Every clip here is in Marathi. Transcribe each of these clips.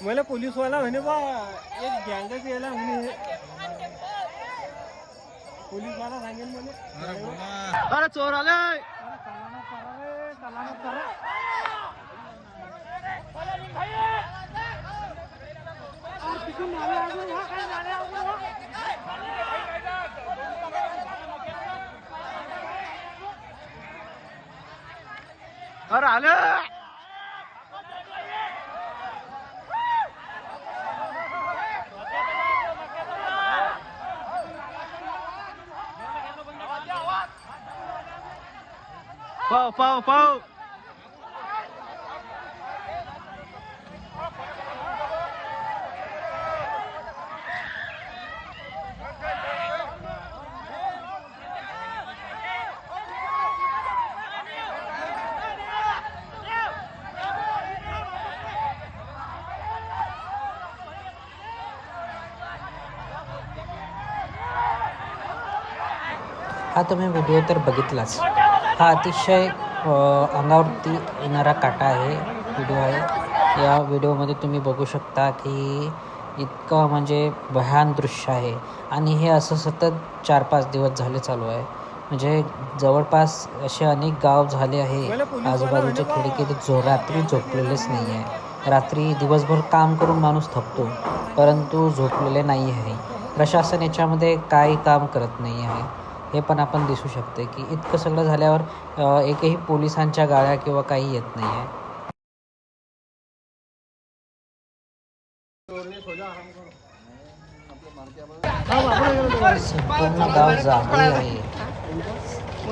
मला पोलीसवाला म्हणे बा एक गँगच यायला म्हणे पोलीसवाला सांगेल म्हणे अरे चोर आले अरे आले पाव पाव पाव हा तुम्ही व्हिडिओ तर बघितलाच. हा अतिशय अंगावरती येणारा काटा आहे व्हिडिओ आहे. या व्हिडिओमध्ये तुम्ही बघू शकता की इतकं म्हणजे भयान दृश्य आहे आणि हे असं सतत 4-5 दिवस झाले चालू आहे. म्हणजे जवळपास असे अनेक गाव झाले आहे आजूबाजूच्या खेडेखेडे रात्री झोपलेलेच नाही आहे. रात्री दिवसभर काम करून माणूस थकतो परंतु झोपलेले नाही आहे. प्रशासन याच्यामध्ये काही काम करत नाही आहे. हे पण आपण दिसू शकते की इतकं सगळं झाल्यावर एकही पोलिसांच्या गाड्या किंवा काही येत नाही आहे. संपूर्ण गाव जागे आहे.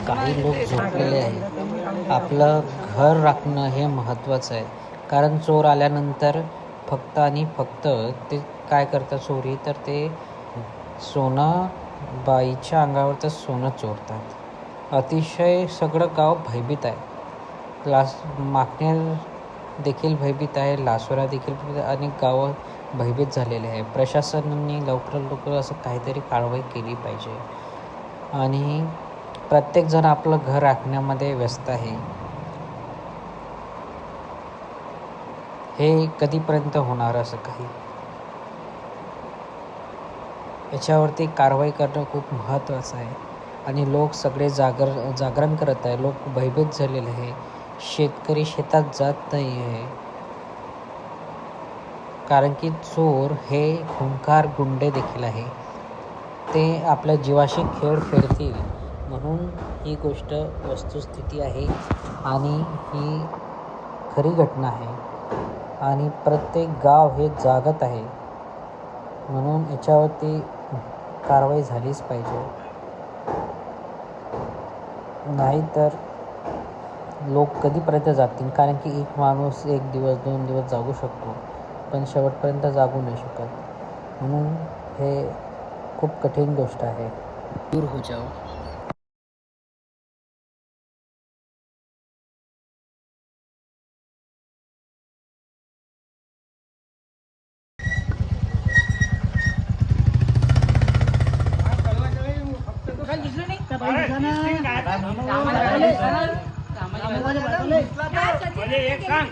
काही लोक झोपलेले आहे. आपलं घर राखणं हे महत्त्वाचं आहे. कारण चोर आल्यानंतर फक्त आणि फक्त ते काय करतात चोरी तर ते सोनं बाईच्या अंगावरचं सोनं चोरतात. अतिशय सगळं गाव भयभीत आहे. माकनेर देखील भयभीत आहे. लासोरा देखील अनेक गावं भयभीत झालेले आहे. प्रशासनाने लवकरात लवकर असं काहीतरी कारवाई केली पाहिजे आणि प्रत्येकजण आपलं घर राखण्यामध्ये व्यस्त आहे. हे कधीपर्यंत होणार असं काही? याच्यावरती कारवाई करणं खूप महत्त्वाचं आहे आणि लोक सगळे जागरण करत आहे. लोक भयभीत झालेले आहे. शेतकरी शेतात जात नाही आहे कारण की चोर हे खूंखार गुंडे देखील आहे. ते आपल्या जीवाशी खेळ खेळतील म्हणून ही गोष्ट वस्तुस्थिती आहे आणि ही खरी घटना आहे आणि प्रत्येक गाव हे जागत आहे. म्हणून याच्यावरती कारवाई झालीच पाहिजे. नाहीतर लोक कधीपर्यंत जातील? कारण की एक माणूस 1 दिवस 2 दिवस जागू शकतो पण शेवटपर्यंत जागू नाही शकत. म्हणून हे खूप कठीण गोष्ट आहे. दूर हो जाओ. एक सांग